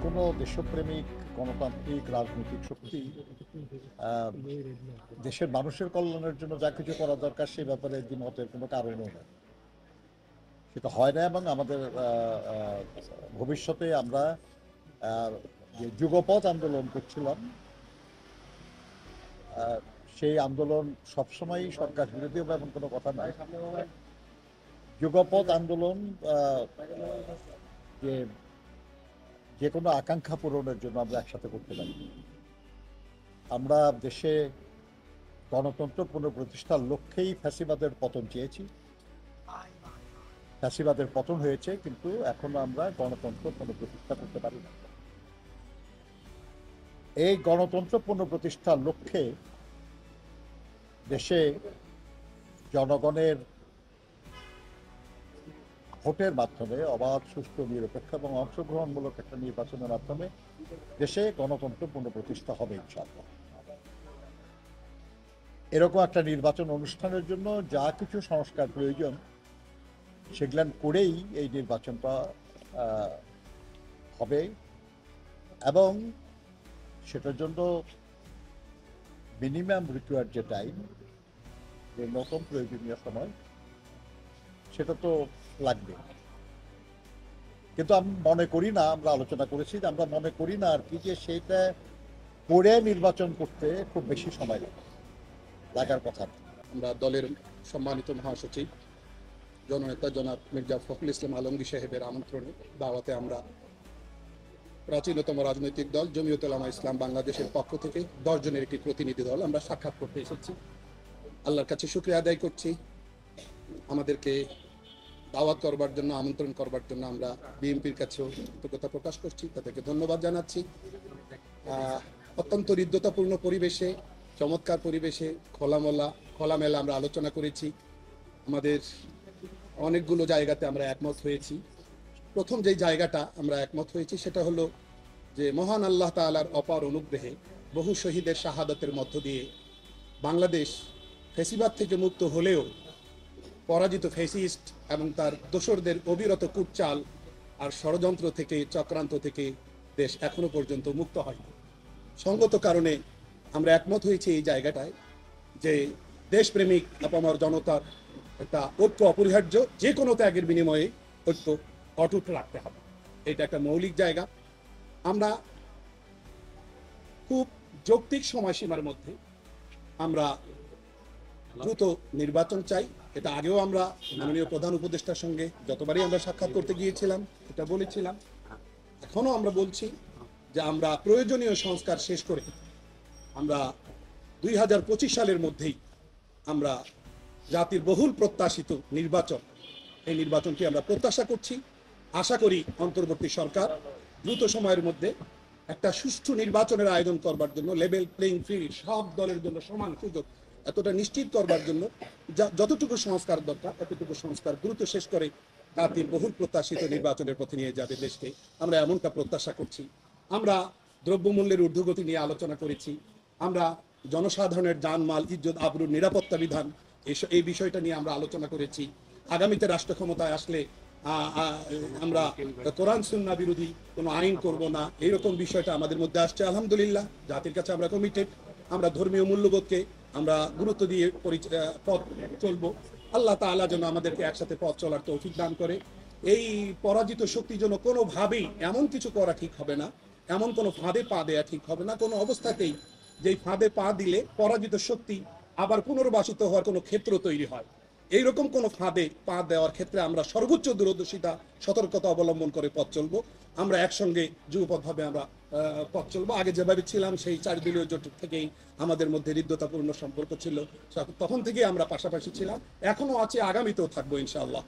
কোনো দেশপ্রেমিক গণতান্ত্রিক রাজনৈতিক শক্তি আহ, দেশের মানুষের কল্যাণের জন্য যা কিছু করা দরকার সে ব্যাপারে দ্বিমতের কোনো কারণও নেই। সেটা হয় না এবং আমাদের ভবিষ্যতে আমরা আহ, যে যুগপৎ আন্দোলন করছিলাম, আহ, সেই আন্দোলন সবসময়ই সরকার বিরোধী হবে এমন কোনো কথা নাই। যুগপৎ আন্দোলন যে যে কোনো আকাঙ্ক্ষা পূরণের জন্য আমরা একসাথে করতে পারি। আমরা দেশে গণতন্ত্র পুনঃপ্রতিষ্ঠার লক্ষ্যেই ফ্যাসিবাদের পতন চেয়েছি। ফ্যাসিবাদের পতন হয়েছে, কিন্তু এখনো আমরা গণতন্ত্র পুনঃপ্রতিষ্ঠা করতে পারি না। এই গণতন্ত্র পুনঃপ্রতিষ্ঠার লক্ষ্যে দেশে জনগণের ভোটের মাধ্যমে অবাধ, সুষ্ঠু, নিরপেক্ষ এবং অংশগ্রহণমূলক একটা নির্বাচনের মাধ্যমে দেশে গণতন্ত্র পুনঃপ্রতিষ্ঠা হবে ইনশাআল্লাহ। এরকম একটা নির্বাচন অনুষ্ঠানের জন্য যা কিছু সংস্কার প্রয়োজন সেগুলো করেই এই নির্বাচনটা হবে, এবং সেটার জন্য মিনিমাম রিকোয়ার্ড যে টাইম, যে নতুন প্রয়োজনীয় সময়, সেটা তো লাগবে। কিন্তু আমি মনে করি না, আমরা আলোচনা করেছি যে আমরা মনে করি না আর কি যে সেইটা করে নির্বাচন করতে খুব বেশি সময় লাগার কথা। আমরা দলের সম্মানিত মহাসচিব জননেতা জনাব মির্জা ফখরুল ইসলাম আলমগীর সাহেবের আমন্ত্রণে দাওয়াতে আমরা প্রাচীনতম রাজনৈতিক দল জমিয়ত উলামা ইসলাম বাংলাদেশের পক্ষ থেকে 10 জনের একটি প্রতিনিধি দল আমরা সাক্ষাৎ করতে এসেছি। আল্লাহর কাছে শুকরিয়া আদায় করছি, আমাদেরকে দাওয়াত করবার জন্য, আমন্ত্রণ করবার জন্য আমরা বিএনপির কাছেও কৃতজ্ঞতা প্রকাশ করছি, তাদেরকে ধন্যবাদ জানাচ্ছি। অত্যন্ত হৃদ্যতাপূর্ণ পরিবেশে, চমৎকার পরিবেশে খোলামেলা আমরা আলোচনা করেছি। আমাদের অনেকগুলো জায়গাতে আমরা একমত হয়েছি। প্রথম যে জায়গাটা আমরা একমত হয়েছি সেটা হলো যে মহান আল্লাহ তাআলার অপার অনুগ্রহে বহু শহীদের শাহাদাতের মধ্য দিয়ে বাংলাদেশ ফ্যাসিবাদ থেকে মুক্ত হলেও পরাজিত ফ্যাসিস্ট এবং তার দোসরদের অবিরত কুটচাল আর ষড়যন্ত্র থেকে, চক্রান্ত থেকে দেশ এখনো পর্যন্ত মুক্ত হয়নি। সঙ্গত কারণে আমরা একমত হয়েছি এই জায়গাটায় যে দেশপ্রেমিক আপামর জনতার একটা ঐক্য অপরিহার্য, যে কোনো ত্যাগের বিনিময়ে ঐক্য অটুট রাখতে হবে। এটা একটা মৌলিক জায়গা। আমরা খুব যৌক্তিক সময়সীমার মধ্যে আমরা দ্রুত নির্বাচন চাই। এটা আগেও আমরা মাননীয় প্রধান উপদেষ্টার সঙ্গে যতবারই আমরা সাক্ষাৎ করতে গিয়েছিলাম এটা বলেছিলাম, এখনো আমরা বলছি যে আমরা প্রয়োজনীয় সংস্কার শেষ করে আমরা 2025 সালের মধ্যেই আমরা জাতির বহুল প্রত্যাশিত নির্বাচন, এই নির্বাচনটি আমরা প্রত্যাশা করছি। আশা করি অন্তর্বর্তী সরকার দ্রুত সময়ের মধ্যে একটা সুষ্ঠু নির্বাচনের আয়োজন করবার জন্য, লেভেল প্লেইং ফিল্ড, সব দলের জন্য সমান সুযোগ এতটা নিশ্চিত করবার জন্য যতটুকু সংস্কার দরকার এতটুকু সংস্কার দ্রুত শেষ করে জাতির বহুল প্রত্যাশিত নির্বাচনের পথে নিয়ে যাবে দেশকে, আমরা এমনটা প্রত্যাশা করছি। আমরা দ্রব্যমূল্যের ঊর্ধ্বগতি নিয়ে আলোচনা করেছি। আমরা জনসাধারণের জানমাল, ইজ্জত, আবরুর, নিরাপত্তা বিধান, এই বিষয়টা নিয়ে আমরা আলোচনা করেছি। আগামীতে রাষ্ট্র ক্ষমতায় আসলে আমরা কোরআন সুন্নাহ বিরোধী কোনো আইন করব না, এইরকম বিষয়টা আমাদের মধ্যে আসছে। আলহামদুলিল্লাহ, জাতির কাছে আমরা কমিটেড। আমরা ধর্মীয় মূল্যবোধকে আমরা গুরুত্ব দিয়ে পথ চলবো। আল্লাহ তাআলা যেন আমাদেরকে একসাথে পথ চলার তৌফিক দান করে। এই পরাজিত শক্তির জন্য কোনোভাবেই এমন কিছু করা ঠিক হবে না, এমন কোনো ফাঁদে পা দেয়া ঠিক হবে না কোনো অবস্থাতেই, যেই ফাঁদে পা দিলে পরাজিত শক্তি আবার পুনর্বাসিত হওয়ার কোনো ক্ষেত্র তৈরি হয়। এইরকম কোনো ফাঁদে পা দেওয়ার ক্ষেত্রে আমরা সর্বোচ্চ দূরদর্শিতা, সতর্কতা অবলম্বন করে পথ চলবো। আমরা একসঙ্গে যুগপথভাবে আমরা পথ চলবো। আগে যেভাবে ছিলাম সেই 4 দলীয় জোট থেকেই আমাদের মধ্যে হৃদ্যতাপূর্ণ সম্পর্ক ছিল, তখন থেকেই আমরা পাশাপাশি ছিলাম, এখনো আছে, আগামীতেও থাকবো ইনশাআল্লাহ।